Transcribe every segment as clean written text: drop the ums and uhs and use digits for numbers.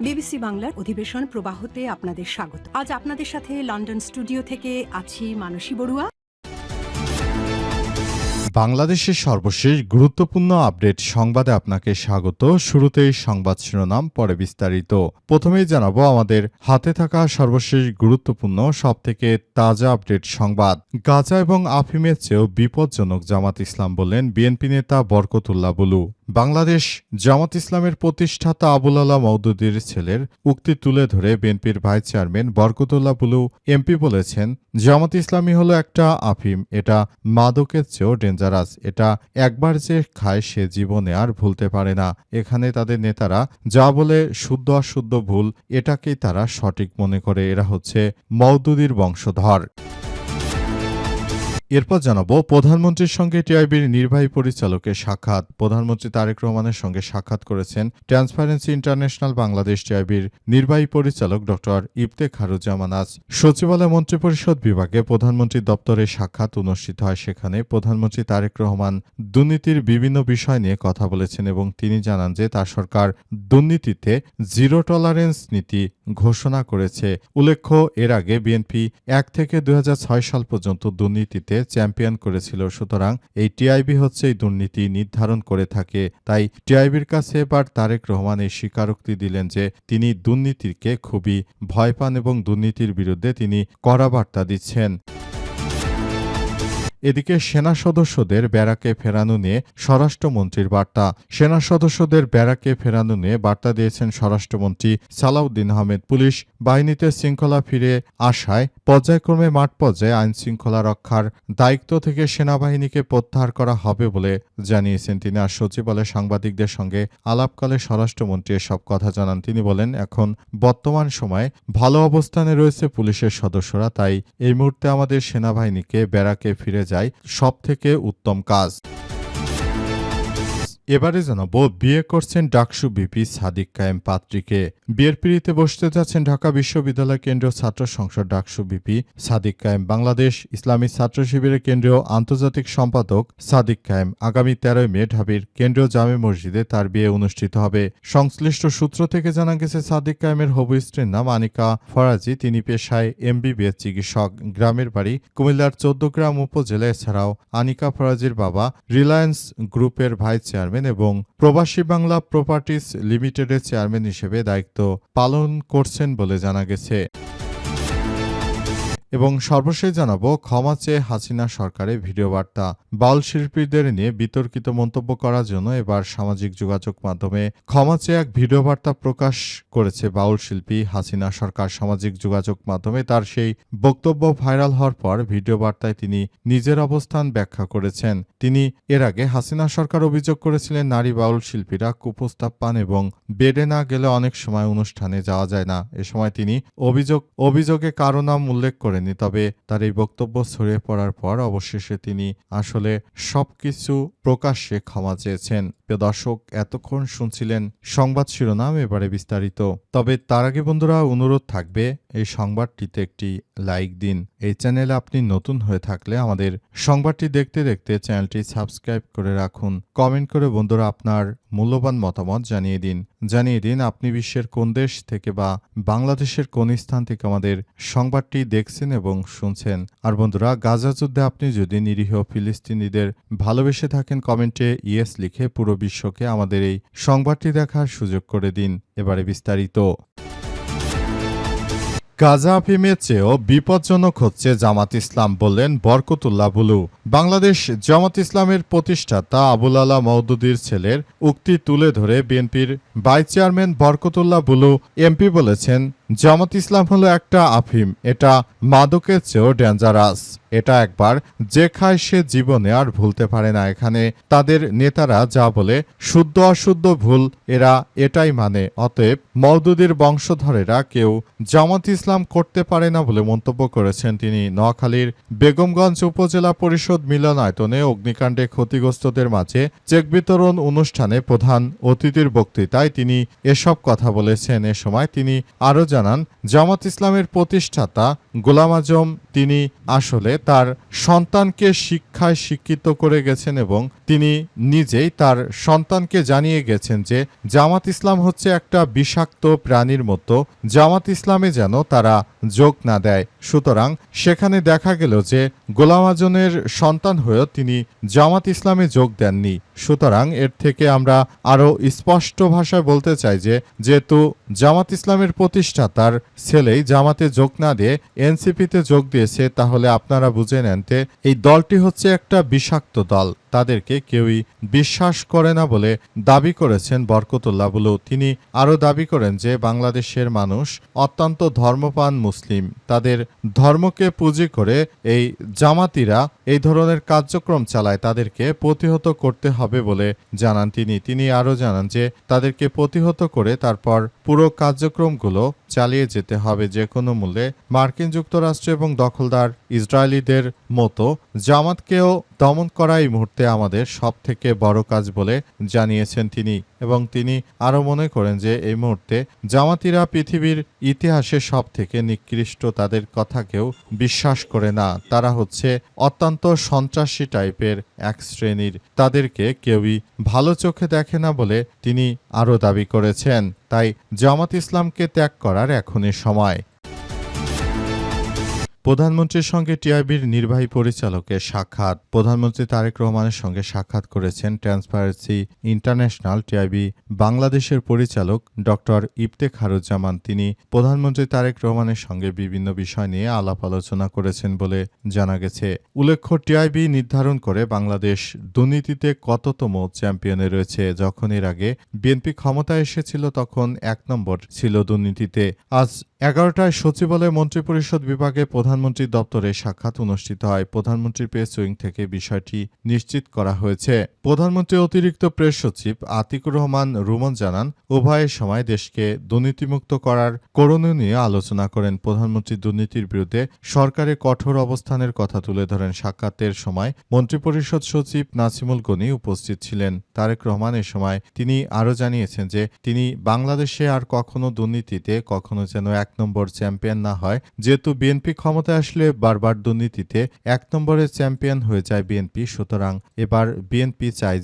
BBC বাংলার অধিবেশন প্রবাহতে আপনাদের স্বাগত। আজ আপনাদের সাথে লন্ডন স্টুডিও থেকে আছি মানসী বড়ুয়া। বাংলাদেশের সর্বশেষ গুরুত্বপূর্ণ আপডেট সংবাদে আপনাকে স্বাগত। শুরুতেই সংবাদ শিরোনাম, পরে বিস্তারিত। প্রথমেই জানাবো আমাদের হাতে থাকা সর্বশেষ গুরুত্বপূর্ণ সবথেকে তাজা আপডেট সংবাদ। গাঁজা এবং আফিমের চেয়েও বিপজ্জনক জামাত ইসলাম বললেন বিএনপি নেতা বরকতুল্লাহ বুলু। বাংলাদেশ জামাত ইসলামের প্রতিষ্ঠাতা আবুল আলা মওদুদীর ছেলের উক্তি তুলে ধরে বিএনপির vice chairman Barkatullah Bulu MP বলেছেন, জামাত ইসলামী হলো একটা আফিম, এটা মাদকের চেয়েও ডেঞ্জারাস। এটা একবার যে খায় সে জীবনে আর ভুলতে পারে না। এখানে তাদের নেতারা যা বলে শুদ্ধ অশুদ্ধ ভুল, এটাকেই তারা সঠিক মনে করে। এরা হচ্ছে মওদুদীর বংশধর। এরপর জানাবো প্রধানমন্ত্রীর সঙ্গে টিআইবির নির্বাহী পরিচালকের সাক্ষাৎ। প্রধানমন্ত্রী তারেক রহমানের সঙ্গে সাক্ষাৎ করেছেন ট্রান্সপারেন্সি ইন্টারন্যাশনাল বাংলাদেশ টিআইবির নির্বাহী পরিচালক ড ইফতেখারুজ্জামান। আজ সচিবালয় মন্ত্রিপরিষদ বিভাগে প্রধানমন্ত্রীর দপ্তরে সাক্ষাৎ অনুষ্ঠিত হয়। সেখানে প্রধানমন্ত্রী তারেক রহমান দুর্নীতির বিভিন্ন বিষয় নিয়ে কথা বলেছেন এবং তিনি জানান যে তার সরকার দুর্নীতিতে জিরো টলারেন্স নীতি ঘোষণা করেছে। উল্লেখ্য, এর আগে বিএনপি 1 থেকে 2006 সাল পর্যন্ত দুর্নীতিতে চ্যাম্পিয়ন করেছিল। সুতরাং এই টিআইবি হচ্ছে এই দুর্নীতি নির্ধারণ করে থাকে। তাই টিআইবির কাছে এবার তারেক রহমান এই স্বীকারোক্তি দিলেন যে তিনি দুর্নীতিকে খুবই ভয় পান এবং দুর্নীতির বিরুদ্ধে তিনি কড়া বার্তা দিচ্ছেন। এদিকে সেনা সদস্যদের ব্যারাকে ফেরানো নিয়ে স্বরাষ্ট্রমন্ত্রীর বার্তা। সেনা সদস্যদের ব্যারাকে ফেরানো নিয়ে বার্তা দিয়েছেন স্বরাষ্ট্রমন্ত্রী সালাউদ্দিন আহমেদ। পুলিশ বাহিনীতে শৃঙ্খলা ফিরে আসায় পর্যায়ক্রমে মাঠ পর্যায়ে আইন শৃঙ্খলা রক্ষার দায়িত্ব থেকে সেনাবাহিনীকে প্রত্যাহার করা হবে বলে জানিয়েছেন তিনি। আর সচিবালয়ে সাংবাদিকদের সঙ্গে আলাপকালে স্বরাষ্ট্রমন্ত্রী এসব কথা জানান। তিনি বলেন, এখন বর্তমান সময়ে ভালো অবস্থানে রয়েছে পুলিশের সদস্যরা, তাই এই মুহূর্তে আমাদের সেনাবাহিনীকে ব্যারাকে ফিরে যায় সবথেকে উত্তম কাজ। এবারে জানাবো বিয়ে করছেন ডাকসু বিপি সাদিক কায়েম পাত্রীকে। বিয়ের পিড়িতে বসতে যাচ্ছেন ঢাকা বিশ্ববিদ্যালয় কেন্দ্রীয় ছাত্র সংসদ ডাকসু বিপি সাদিক কায়েম। বাংলাদেশ ইসলামী ছাত্র শিবিরের কেন্দ্রীয় আন্তর্জাতিক সম্পাদক সাদিক কায়েম। আগামী 13 মে ঢাবির কেন্দ্রীয় জামে মসজিদে তার বিয়ে অনুষ্ঠিত হবে। সংশ্লিষ্ট সূত্র থেকে জানা গেছে, সাদিক কায়েমের হবু স্ত্রীর নাম আনিকা ফরাজি। তিনি পেশায় এমবিবিএস চিকিৎসক। গ্রামের বাড়ি কুমিল্লার 14 গ্রাম উপজেলা। এছাড়াও আনিকা ফরাজির বাবা রিলায়েন্স গ্রুপের ভাইস চেয়ারম্যান এবং প্রবাসী বাংলা প্রপার্টিজ লিমিটেডের চেয়ারম্যান হিসেবে দায়িত্ব পালন করছেন বলে জানা গেছে। এবং সর্বশেষ জানাবো ক্ষমা চেয়ে হাসিনা সরকারের ভিডিও বার্তা। বাউল শিল্পীদের নিয়ে বিতর্কিত মন্তব্য করার জন্য এবার সামাজিক যোগাযোগ মাধ্যমে ক্ষমা চেয়ে এক ভিডিও বার্তা প্রকাশ করেছে বাউল শিল্পী হাসিনা সরকার। সামাজিক যোগাযোগ মাধ্যমে তার সেই বক্তব্য ভাইরাল হওয়ার পর ভিডিও বার্তায় তিনি নিজের অবস্থান ব্যাখ্যা করেছেন। তিনি এর আগে হাসিনা সরকার অভিযোগ করেছিলেন নারী বাউল শিল্পীরা কুপ্রস্তাব পান এবং বেডে না গেলে অনেক সময় অনুষ্ঠানে যাওয়া যায় না। এ সময় তিনি অভিযোগে কারো নাম উল্লেখ করেন। তবে তার এই বক্তব্য ছড়িয়ে পড়ার পর অবশেষে তিনি আসলে সবকিছু প্রকাশ্যে ক্ষমা চেয়েছেন। প্রিয় দর্শক, এতক্ষণ শুনছিলেন সংবাদ শিরোনাম, এবারে বিস্তারিত। তবে তার আগে বন্ধুরা অনুরোধ থাকবে এই সংবাদটিতে একটি লাইক দিন। এই চ্যানেলে আপনি নতুন হয়ে থাকলে আমাদের সংবাদটি দেখতে দেখতে চ্যানেলটি সাবস্ক্রাইব করে রাখুন। কমেন্ট করে বন্ধুরা আপনার মূল্যবান মতামত জানিয়ে দিন আপনি বিশ্বের কোন দেশ থেকে বা বাংলাদেশের কোন স্থান থেকে আমাদের সংবাদটি দেখছেন এবং শুনছেন। আর বন্ধুরা, গাজা যুদ্ধে আপনি যদি নিরীহ ফিলিস্তিনিদের ভালোবেসে থাকেন, কমেন্টে ইয়েস লিখে পুরো বিশ্বকে আমাদের এই সংবাদটি দেখার সুযোগ করে দিন। এবারে বিস্তারিত। গাজা আফিমের চেয়েও বিপজ্জনক হচ্ছে জামাত ইসলাম বললেন বরকতুল্লাহ বুলু। বাংলাদেশ জামাত ইসলামের প্রতিষ্ঠাতা আবুল আলা মওদুদীর ছেলের উক্তি তুলে ধরে বিএনপির vice chairman Barkatullah Bulu MP বলেছেন, জামাত ইসলাম হলো একটা আফিম, এটা মাদকের চেয়েও ডেঞ্জারাস। এটা একবার যে খায় সে জীবনে আর ভুলতে পারে না। এখানে তাদের নেতারা যা বলে শুদ্ধ অশুদ্ধ ভুল, এরা এটাই মানে। অতএব মওদুদীর বংশধরেরা কেউ জামাত ইসলাম করতে পারে না বলে মন্তব্য করেছেন তিনি। নোয়াখালীর বেগমগঞ্জ উপজেলা পরিষদ মিলনায়তনে অগ্নিকাণ্ডে ক্ষতিগ্রস্তদের মাঝে চেক বিতরণ অনুষ্ঠানে প্রধান অতিথির বক্তৃতায় তিনি এসব কথা বলেছেন। এ সময় তিনি আরও জানান, জামাত ইসলামের প্রতিষ্ঠাতা গোলাম আজম তিনি আসলে তার সন্তানকে শিক্ষায় শিক্ষিত করে গেছেন এবং তিনি নিজেই তার সন্তানকে জানিয়ে গেছেন যে জামাত ইসলাম হচ্ছে একটা বিষাক্ত প্রাণীর মতো, জামাত ইসলামে যেন তারা যোগ না দেয়। সুতরাং সেখানে দেখা গেল যে গোলাম আজমের সন্তান হয়েও তিনি জামাত ইসলামে যোগ দেননি। সুতরাং এর থেকে আমরা আরও স্পষ্ট ভাষায় বলতে চাই যে যেহেতু জামাত ইসলামের প্রতিষ্ঠাতার ছেলেই জামাতে যোগ না দিয়ে এনসিপিতে যোগ দিয়েছে, তাহলে আপনারা বুঝে নেন যে এই দলটি হচ্ছে একটা বিষাক্ত দল, তাদেরকে কেউই বিশ্বাস করে না বলে দাবি করেছেন বরকতুল্লাহ বুলু। তিনি আরও দাবি করেন যে বাংলাদেশের মানুষ অত্যন্ত ধর্মপ্রাণ মুসলিম, তাদের ধর্মকে পুঁজি করে এই জামাতিরা এই ধরনের কার্যক্রম চালায়, তাদেরকে প্রতিহত করতে হবে বলে জানান তিনি আরও জানান যে তাদেরকে প্রতিহত করে তারপর পুরো কার্যক্রমগুলো চালিয়ে যেতে হবে যে কোনো মূল্যে। মার্কিন যুক্তরাষ্ট্র এবং দখলদার ইসরায়েলিদের মতো জামাতকেও দমন করা এই মুহূর্তে আমাদের সবথেকে বড় কাজ বলে জানিয়েছেন তিনি। এবং তিনি আরও মনে করেন যে এই মুহূর্তে জামাতিরা পৃথিবীর ইতিহাসে সবথেকে নিকৃষ্ট, তাদের কথা কেউ বিশ্বাস করে না, তারা হচ্ছে অত্যন্ত সন্ত্রাসী টাইপের এক শ্রেণীর, তাদেরকে কেউই ভালো চোখে দেখে না বলে তিনি আরও দাবি করেছেন। তাই জামাত ইসলামকে ত্যাগ করার এখনই সময়। প্রধানমন্ত্রীর সঙ্গে টিআইবির নির্বাহী পরিচালকের সাক্ষাৎ। প্রধানমন্ত্রী তারেক রহমানের সঙ্গে সাক্ষাৎ করেছেন ট্রান্সপারেন্সি ইন্টারন্যাশনাল টিআইবি বাংলাদেশের পরিচালক ডক্টর ইফতেখারুজ্জামান। তিনি প্রধানমন্ত্রী তারেক রহমানের সঙ্গে বিভিন্ন বিষয় নিয়ে আলাপ আলোচনা করেছেন বলে জানা গেছে। উল্লেখ্য, টিআইবি নির্ধারণ করে বাংলাদেশ দুর্নীতিতে কততম চ্যাম্পিয়নে রয়েছে। যখন এর আগে বিএনপি ক্ষমতায় এসেছিল তখন 1 নম্বর ছিল দুর্নীতিতে। আজ 11টায় সচিবালয় মন্ত্রিপরিষদ বিভাগে প্রধানমন্ত্রীর দপ্তরে সাক্ষাৎ অনুষ্ঠিত হয়। প্রধানমন্ত্রীর প্রেস উইং থেকে বিষয়টি নিশ্চিত করা হয়েছে। প্রধানমন্ত্রীর অতিরিক্ত প্রেস সচিব আতিকুর রহমান রুমন জানান, উভয়ের সময় দেশকে দুর্নীতিমুক্ত করার করণীয় নিয়ে আলোচনা করেন। প্রধানমন্ত্রী দুর্নীতির বিরুদ্ধে সরকারের কঠোর অবস্থানের কথা তুলে ধরেন। সাক্ষাতের সময় মন্ত্রিপরিষদ সচিব নাসিমুল গনি উপস্থিত ছিলেন। তারেক রহমান এ সময় তিনি আরও জানিয়েছেন যে তিনি বাংলাদেশে আর কখনো দুর্নীতিতে কখনো যেন 1 নম্বর চ্যাম্পিয়ন না হয়। যেহেতু বিএনপি ক্ষমতায় আসলে বারবার দুর্নীতিতে 1 নম্বরের চ্যাম্পিয়ন হয়ে যায় বিএনপি, সুতরাং এবার বিএনপি চায়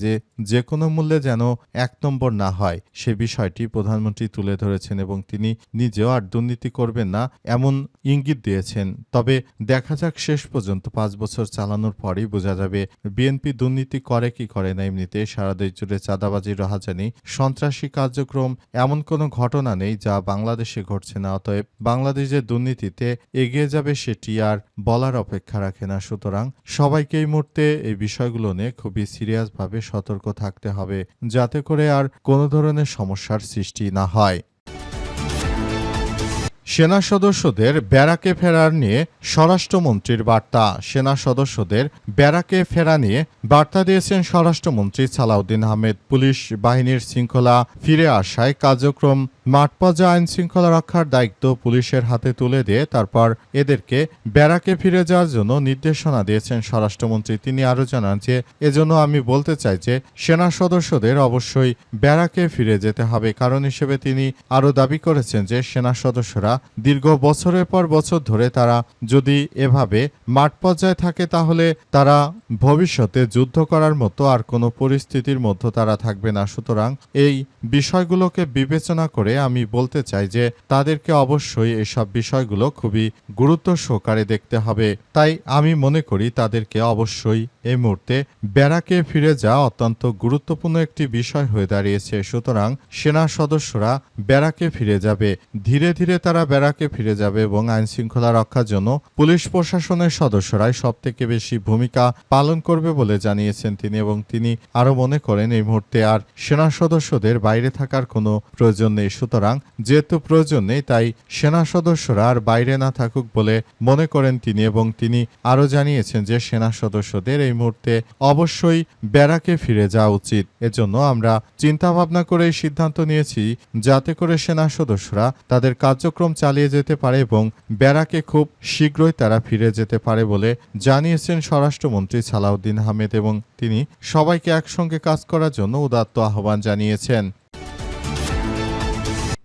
যে কোনো মূল্যে যেন 1 নম্বর না হয়, সে বিষয়টি প্রধানমন্ত্রী তুলে ধরেছেন এবং তিনি নিজেও আর দুর্নীতি করবেন না এমন ইঙ্গিত দিয়েছেন। তবে দেখা যাক শেষ পর্যন্ত 5 বছর চালানোর পরই বোঝা যাবে বিএনপি দুর্নীতি করে কি করে না। এমনিতে সারা দেশ জুড়ে চাঁদাবাজি, রাহাজানি, সন্ত্রাসী কার্যক্রম এমন কোনো ঘটনা নেই যা বাংলাদেশে ঘটছে না। অতএব বাংলাদেশ যে দুর্নীতিতে এগিয়ে যাবে সেটি আর বলার অপেক্ষা রাখে না। সুতরাং সবাইকে এই মুহূর্তে এই বিষয়গুলো নিয়ে খুবই সিরিয়াসভাবে সতর্ক থাকতে হবে, যাতে করে আর কোনো ধরনের সমস্যার সৃষ্টি না হয়। সেনা সদস্যদের ব্যারাকে ফেরার নিয়ে স্বরাষ্ট্রমন্ত্রীর বার্তা। সেনা সদস্যদের ব্যারাকে ফেরা নিয়ে বার্তা দিয়েছেন স্বরাষ্ট্রমন্ত্রী সালাউদ্দিন আহমেদ। পুলিশ বাহিনীর শৃঙ্খলা ফিরে আসায় কার্যক্রম মাঠ পর্যায়ে আইন শৃঙ্খলা রক্ষার দায়িত্ব পুলিশের হাতে তুলে দিয়ে তারপর এদেরকে ব্যারাকে ফিরে যাওয়ার জন্য নির্দেশনা দিয়েছেন স্বরাষ্ট্রমন্ত্রী। তিনি আরও জানান যে এজন্য আমি বলতে চাই যে সেনা সদস্যদের অবশ্যই ব্যারাকে ফিরে যেতে হবে। কারণ হিসেবে তিনি আরও দাবি করেছেন যে সেনা সদস্যরা দীর্ঘ বছরের পর বছর ধরে তারা যদি এভাবে মাঠ পর্যায়ে থাকে তাহলে তারা ভবিষ্যতে যুদ্ধ করার মতো আর কোনো পরিস্থিতির মধ্যে তারা থাকবে না। সুতরাং এই বিষয়গুলোকে বিবেচনা করে আমি বলতে চাই যে তাদেরকে অবশ্যই এসব বিষয়গুলো খুবই গুরুত্ব সহকারে দেখতে হবে। তাই আমি মনে করি তাদেরকে অবশ্যই এই মুহূর্তে ব্যারাকে ফিরে যাওয়া অত্যন্ত গুরুত্বপূর্ণ একটি বিষয় হয়ে দাঁড়িয়েছে। সুতরাং সেনা সদস্যরা ব্যারাকে ফিরে যাবে, ধীরে ধীরে তারা ব্যারাকে ফিরে যাবে এবং আইন শৃঙ্খলা রক্ষার জন্য পুলিশ প্রশাসনের সদস্যরাই সবথেকে বেশি ভূমিকা পালন করবে বলে জানিয়েছেন তিনি। এবং তিনি আরও মনে করেন এই মুহূর্তে আর সেনা সদস্যদের বাইরে থাকার কোনো প্রয়োজন নেই। সুতরাং যেহেতু প্রয়োজন নেই তাই সেনা সদস্যরা আর বাইরে না থাকুক বলে মনে করেন তিনি। এবং তিনি আরও জানিয়েছেন যে সেনা সদস্যদের এই মুহূর্তে অবশ্যই ব্যারাকে ফিরে যাওয়া উচিত। এজন্য আমরা চিন্তা ভাবনা করে এই সিদ্ধান্ত নিয়েছি যাতে করে সেনা সদস্যরা তাদের কার্যক্রম চালিয়ে যেতে পারে এবং ব্যারাকে খুব শীঘ্রই তারা ফিরে যেতে পারে বলে জানিয়েছেন স্বরাষ্ট্রমন্ত্রী সালাউদ্দিন আহমেদ। এবং তিনি সবাইকে একসঙ্গে কাজ করার জন্য উদাত্ত আহ্বান জানিয়েছেন।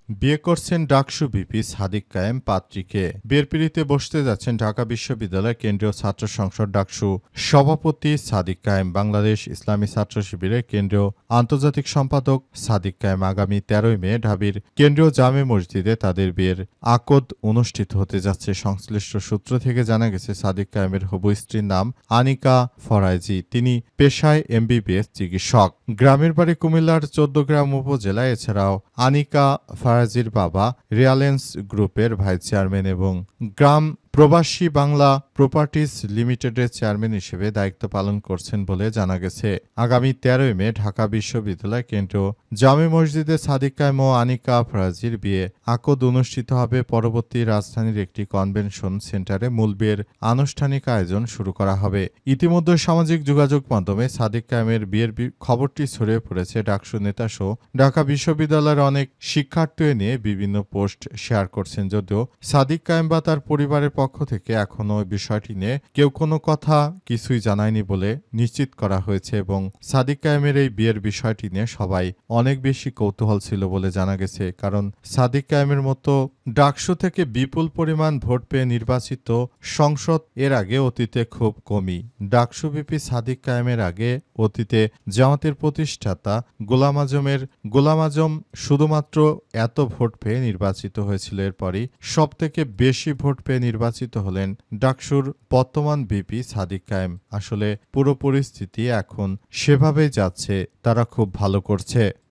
বিয়ে করছেন ডাকসু ভিপি সাদিক কায়েম পাত্রীকে। বিয়ের পিঁড়িতে বসতে যাচ্ছেন ঢাকা বিশ্ববিদ্যালয় কেন্দ্রীয় ছাত্র সংসদ ডাকসু সভাপতি সাদিক কায়েম। বাংলাদেশ ইসলামী ছাত্র শিবিরের কেন্দ্রীয় আন্তর্জাতিক সম্পাদক সাদিক কায়েম আগামী 13 মে ঢাবির কেন্দ্রীয় জামে মসজিদে তাদের বিয়ের আকদ অনুষ্ঠিত হতে যাচ্ছে। সংশ্লিষ্ট সূত্র থেকে জানা গেছে, সাদিক কায়েমের হবু স্ত্রীর নাম আনিকা ফরাইজি। তিনি পেশায় এমবিবিএস চিকিৎসক। গ্রামের বাড়ি কুমিল্লার 14গ্রাম উপজেলায়। এছাড়াও আনিকা ফরাজির বাবা রিয়ালেন্স গ্রুপের ভাইস চেয়ারম্যান এবং গ্রাম প্রবাসী বাংলা প্রপার্টিজ লিমিটেডের চেয়ারম্যান হিসেবে দায়িত্ব পালন করছেন বলে জানা গেছে। আগামী 13 মে ঢাকা বিশ্ববিদ্যালয় কেন্দ্রীয় জামে মসজিদে সাদিক কায়েম ও আনিকা ফরাজির বিয়ে আকদ অনুষ্ঠিত হবে। পরবর্তী রাজধানীর একটি কনভেনশন সেন্টারে মূল বিয়ের আনুষ্ঠানিক আয়োজন শুরু করা হবে। ইতিমধ্যে সামাজিক যোগাযোগ মাধ্যমে সাদিক কায়েমের বিয়ের খবরটি ছড়িয়ে পড়েছে। ডাকসু নেতাসহ ঢাকা বিশ্ববিদ্যালয়ের অনেক শিক্ষার্থী নিয়ে বিভিন্ন পোস্ট শেয়ার করছেন। যদিও সাদিক কায়েম বা তার পরিবারের পক্ষ থেকে এখনো বিষয়টি নিয়ে কেউ কোনো কথা কিছুই জানায়নি বলে নিশ্চিত করা হয়েছে এবং সাদিক কায়েমের এই বিয়ের বিষয়টি নিয়ে সবাই অনেক বেশি কৌতূহল ছিল বলে জানা গেছে। কারণ সাদিক কায়েমের মতো ডাকসু থেকে বিপুল পরিমাণ ভোট পেয়ে নির্বাচিত সংসদ এর আগে অতীতে খুব কমই। ডাকসু ভিপি সাদিক কায়েমের আগে অতীতে জামাতের প্রতিষ্ঠাতা গোলাম আজম শুধুমাত্র এত ভোট পেয়ে নির্বাচিত হয়েছিল। এরপরই সবথেকে বেশি ভোট পেয়ে নির্বাচিত হলেন ডাকসুর বর্তমান ভিপি সাদিক কায়েম। আসলে পুরো পরিস্থিতি এখন সেভাবেই যাচ্ছে, তারা খুব ভালো করছে।